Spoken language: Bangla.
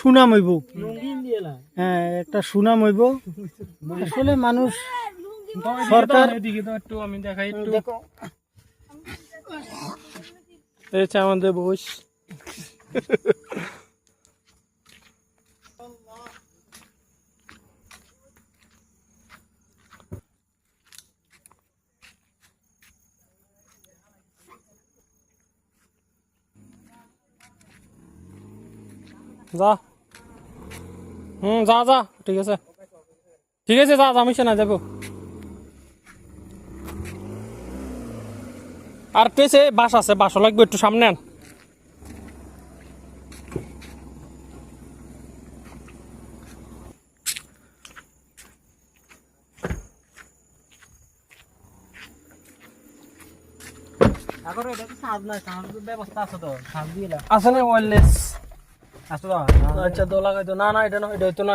সুনাম হইব। হ্যাঁ, একটা সুনাম হইব। আসলে মানুষ সরকার এদিকে তো একটু আমি দেখাই একটু। দেখো এই হচ্ছে আমাদের বস। যা যা যা ঠিক আছে ঠিক আছে, যা যামিস না যাবো। আর পেছে বাস আছে, বাসও লাগবে, একটু সামনে আন। আছে না ওয়্যারলেস? আসো আচ্ছা, দো লাগাই তো। না না, এটা না, এটা হইতো না।